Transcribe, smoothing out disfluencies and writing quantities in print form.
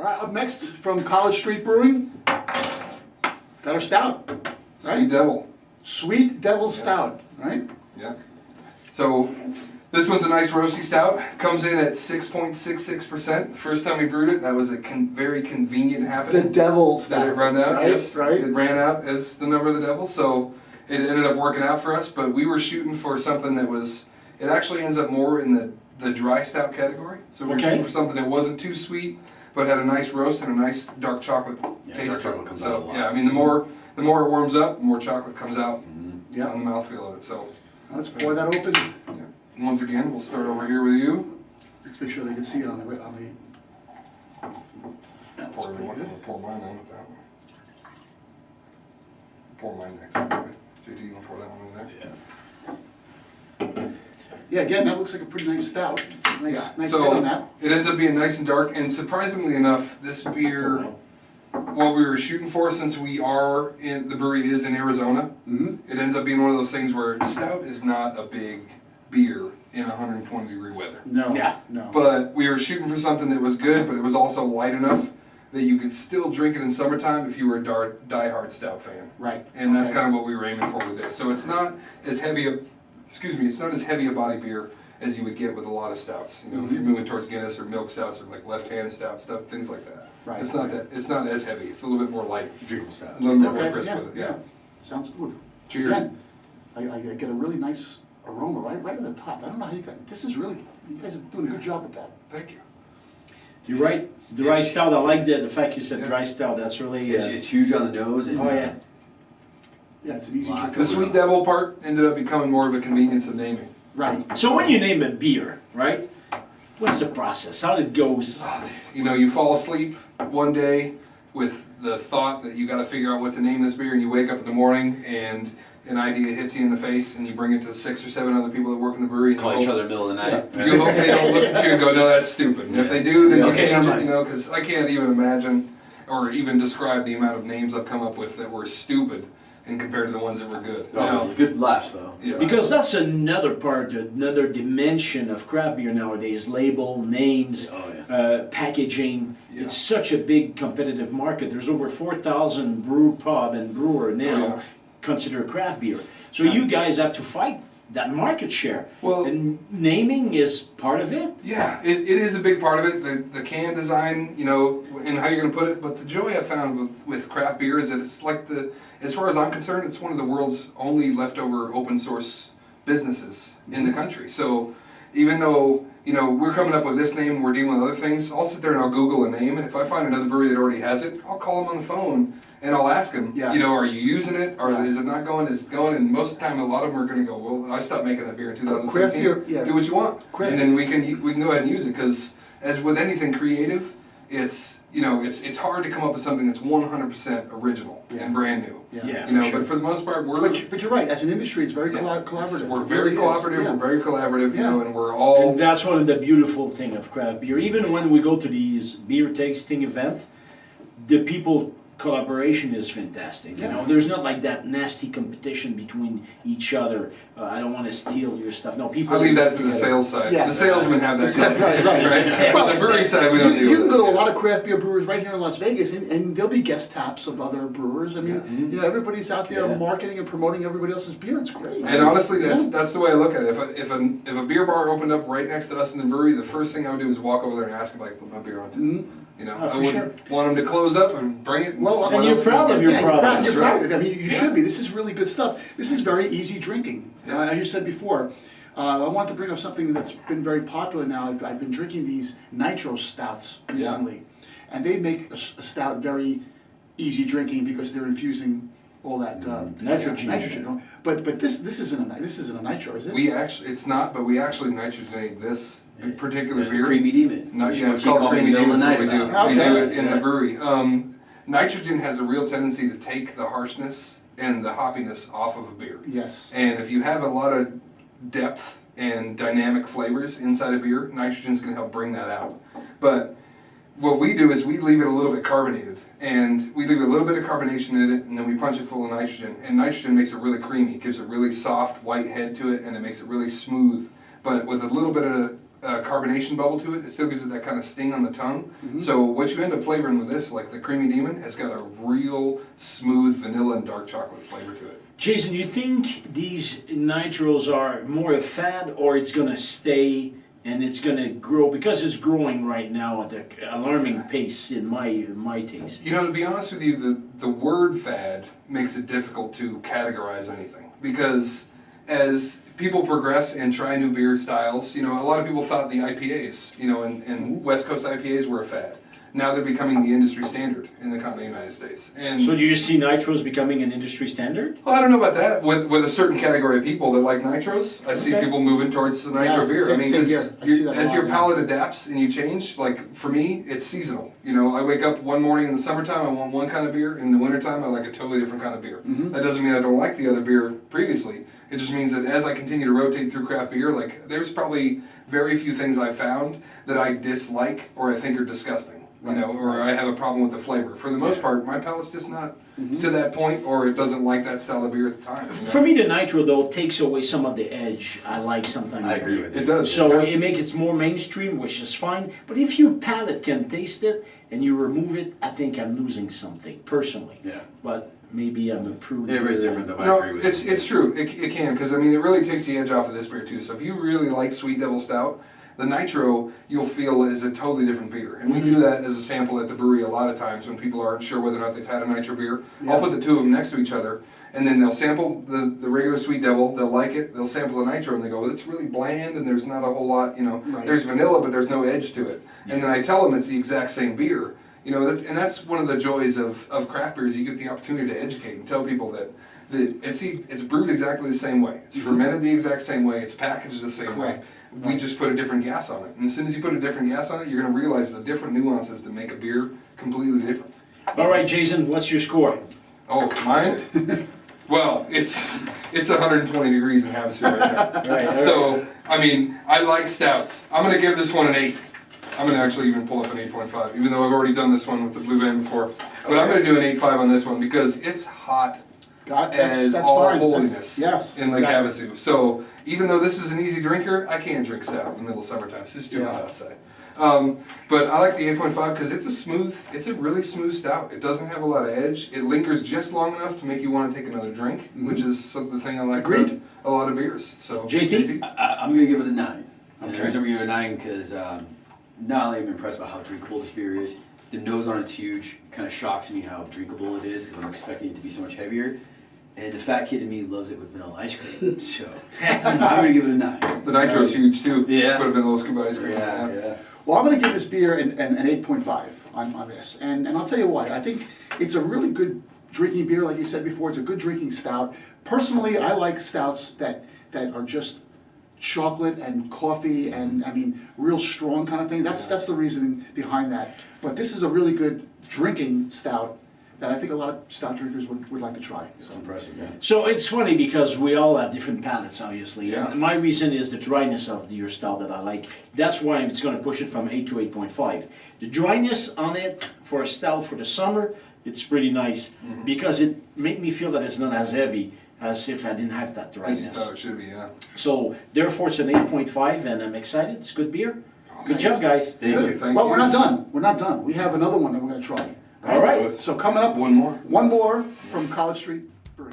All right, up next from College Street Brewing, got our stout, right? Sweet Devil. Sweet Devil Stout, right? Yeah. So this one's a nice roasty stout. Comes in at 6.66%. First time we brewed it, that was a very convenient The happening. Devil That Stout. it ran out, right? yes. Right. It ran out as the number of the devil, so it ended up working out for us. But we were shooting for something that was, it actually ends up more in the dry stout category. So we're Okay. shooting for something that wasn't too sweet, but had a nice roast and a nice dark chocolate taste. dark to chocolate it. comes so out a lot. yeah, I mean the more it warms up, the more chocolate comes out Yeah. on the mouthfeel of it. So Let's pour that open. yeah. And once again, we'll start over here with you. Let's make sure they can see it on the. Yeah, that's Pour, pretty good. pour mine on with that one. Pour mine next. JT, you want to pour that one in there? Yeah. Yeah, again, that looks like a pretty nice stout. Nice hit so on that. it ends up being nice and dark, and surprisingly enough, this beer, what we were shooting for, since we are in the brewery is in Arizona, it ends up being one of those things where stout is not a big beer in 120-degree weather. No. Yeah. No. But we were shooting for something that was good, but it was also light enough that you could still drink it in summertime if you were a diehard stout fan. Right. And that's Okay. kind of what we were aiming for with this. So it's not as heavy it's not as heavy a body beer as you would get with a lot of stouts. You know, if you're moving towards Guinness or milk stouts or like left-hand stout stuff, things like that. Right. It's not as heavy. It's a little bit more light. Drinkable stout. A little bit more Okay, crisp yeah, with it. Yeah. Sounds good. Cheers. Again, I get a really nice aroma right at the top. I don't know how you got this. Is really, you guys are doing a good job with that. Thank you. You're right. Dry stout. I like the fact you said Yeah. dry stout. That's really. It's huge on the nose. And, Oh yeah. Yeah, it's an easy Wow. drink. The Sweet Devil part ended up becoming more of a convenience of naming. Right. So when you name a beer, right? What's the process? How it goes? You know, you fall asleep one day with the thought that you got to figure out what to name this beer, and you wake up in the morning and an idea hits you in the face, and you bring it to 6 or 7 other people that work in the brewery. And Call you each hope- other in the middle of the night. Yeah. You hope they don't look at you and go, no, that's stupid. And if they do, then you Okay, change I'm it, you know, because I can't even imagine or even describe the amount of names I've come up with that were stupid and compared to the ones that were good. Oh, good laughs though. Yeah. Because that's another part, another dimension of craft beer nowadays. Label, names, Oh, yeah. packaging. Yeah. It's such a big competitive market. There's over 4,000 brew pub and brewer now Yeah. consider craft beer. So you guys have to fight that market share. Well- and naming is part of it. Yeah, it is a big part of it. The can design, you know, and how you're going to put it. But the joy I found with craft beer is that it's like as far as I'm concerned, it's one of the world's only leftover open source businesses in the country. So even though, you know, we're coming up with this name and we're dealing with other things, I'll sit there and I'll Google a name, and if I find another brewery that already has it, I'll call them on the phone and I'll ask them, Yeah. you know, are you using it? Or Yeah. is it not going? Is it going? And most of the time, a lot of them are going to go, well, I stopped making that beer in 2015. Craft beer, yeah. Do what you want. Craft- And then we can go ahead and use it, because as with anything creative, it's, you know, it's hard to come up with something that's 100% original Yeah. and brand new. Yeah, You know, for sure. but for the most part, we're But you're right. As an industry, it's very yeah, collaborative. We're It very really is. collaborative. Yeah. We're very collaborative. You Yeah. know, and we're all. And that's one of the beautiful thing of craft beer. Even when we go to these beer tasting events, the people collaboration is fantastic. You Yeah. know, there's not like that nasty competition between each other. I don't want to steal your stuff. No, people. I leave that to the together. sales side. Yeah. The salesmen have that. Right, competition, right. But the brewery side, we don't You deal can with go to it. a lot of craft beer brewers right here in Las Vegas, and there'll be guest taps of other brewers. I mean, you know, everybody's out there Yeah. marketing and promoting everybody else's beer. It's great. And honestly, Yeah. that's the way I look at it. If a beer bar opened up right next to us in the brewery, the first thing I would do is walk over there and ask if I could put my beer on tap. You know, Oh, I for wouldn't want them to close up and bring it. Well, someone and you're else proud can of get your it. product. You're Right. proud of it. I mean, you Yeah. should be. This is really good stuff. This is very easy drinking. Yeah. As you said before, I wanted to bring up something that's been very popular now. I've been drinking these nitro stouts recently, and they make a stout very easy drinking because they're infusing all that Nitrogen. Nitrogen. But this isn't a nitro, is it? It's not, but we actually nitrogenate this particular The beer. Creamy demon. Not, yeah, it's Keep called calling Creamy me in the Demon. middle That's of what we the do. night Okay. We do it in Yeah. the brewery. Nitrogen has a real tendency to take the harshness and the hoppiness off of a beer. Yes. And if you have a lot of depth and dynamic flavors inside a beer, nitrogen's going to help bring that out. But what we do is we leave it a little bit carbonated, and we leave a little bit of carbonation in it, and then we punch it full of nitrogen. And nitrogen makes it really creamy. It gives a really soft white head to it, and it makes it really smooth. But with a little bit of carbonation bubble to it. It still gives it that kind of sting on the tongue. Mm-hmm. So what you end up flavoring with this, like the Creamy Demon, has got a real smooth vanilla and dark chocolate flavor to it. Jason, you think these nitros are more a fad, or it's gonna stay and it's gonna grow because it's growing right now at an alarming pace in my taste? You know, to be honest with you, the word fad makes it difficult to categorize anything because as people progress and try new beer styles, you know, a lot of people thought the IPAs, you know, and West Coast IPAs were a fad. Now they're becoming the industry standard in the continental United States. And So do you see nitros becoming an industry standard? well, I don't know about that. With a certain category of people that like nitros, I see Okay. people moving towards the nitro Yeah, beer. same- I mean, same 'cause here. I see that a as lot, your yeah. palate adapts and you change, like for me, it's seasonal. You know, I wake up one morning in the summertime, I want one kind of beer. In the wintertime, I like a totally different kind of beer. Mm-hmm. That doesn't mean I don't like the other beer previously. It just means that as I continue to rotate through craft beer, like there's probably very few things I've found that I dislike or I think are disgusting. You know, or I have a problem with the flavor. For the most part, my palate's just not to that point, or it doesn't like that style of beer at the time. You know? For me, the nitro though takes away some of the edge I like sometimes. I agree with It you. does. So Yeah. it makes it more mainstream, which is fine. But if your palate can taste it and you remove it, I think I'm losing something personally. Yeah. But maybe I'm a prude. Everybody's different though. I No, agree with it's you. it's true. It can because I mean it really takes the edge off of this beer too. So if you really like Sweet Devil Stout, the nitro you'll feel is a totally different beer, and we do that as a sample at the brewery a lot of times when people aren't sure whether or not they've had a nitro beer. Yeah. I'll put the two of them next to each other, and then they'll sample the regular Sweet Devil. They'll like it. They'll sample the nitro, and they go, "It's really bland, and there's not a whole lot. You know, Right. there's vanilla, but there's no edge to it." And then I tell them it's the exact same beer. You know, that's one of the joys of craft beers. You get the opportunity to educate and tell people that it's brewed exactly the same way. It's fermented the exact same way. It's packaged the same Correct. way. We just put a different gas on it. And as soon as you put a different gas on it, you're going to realize the different nuances that make a beer completely different. All right, Jason, what's your score? Oh, mine? Well, it's 120 degrees in Havasu right now. Right, So, I mean, I like stouts. I'm going to give this one an 8. I'm going to actually even pull up an 8.5, even though I've already done this one with the Blue Band before. But I'm going to do an 8.5 on this one because it's hot as That's all fine. holiness Yes. in Lake exactly. Havasu. So even though this is an easy drinker, I can't drink stout in the middle of summertime. It's just too hot Yeah. outside. But I like the 8.5 because it's a really smooth stout. It doesn't have a lot of edge. It lingers just long enough to make you want to take another drink, which is the thing I like Agreed. about a lot of beers. So JT? I'm going to give it a 9. And Okay. the reason I'm going to give it a 9 because not only am I impressed by how drinkable this beer is, the nose on it's huge. Kind of shocks me how drinkable it is because I'm expecting it to be so much heavier. And the fat kid in me loves it with vanilla ice cream. So I'm going to give it a 9. the nitro's huge too. Yeah. Put a vanilla scoop of ice cream. Yeah. Well, I'm going to give this beer an 8.5 on this. And I'll tell you why. I think it's a really good drinking beer, like you said before. It's a good drinking stout. Personally, I like stouts that are just chocolate and coffee and, I mean, real strong kind of thing. That's the reasoning behind that. But this is a really good drinking stout that I think a lot of stout drinkers would like to try. It's So. impressive, yeah. So it's funny because we all have different palates, obviously. Yeah. And my reason is the dryness of your style that I like. That's why it's going to push it from 8 to 8.5. The dryness on it for a stout for the summer, it's pretty nice because it made me feel that it's not as heavy as if I didn't have that As you dryness. thought it should be, yeah. So therefore it's an 8.5 and I'm excited. It's good beer. Good Nice. job, guys. Thank Good. you. Thank Well, you. we're not done. We're not done. We have another one that we're going to try. All right. So coming up, One more. one more from College Street Brewing.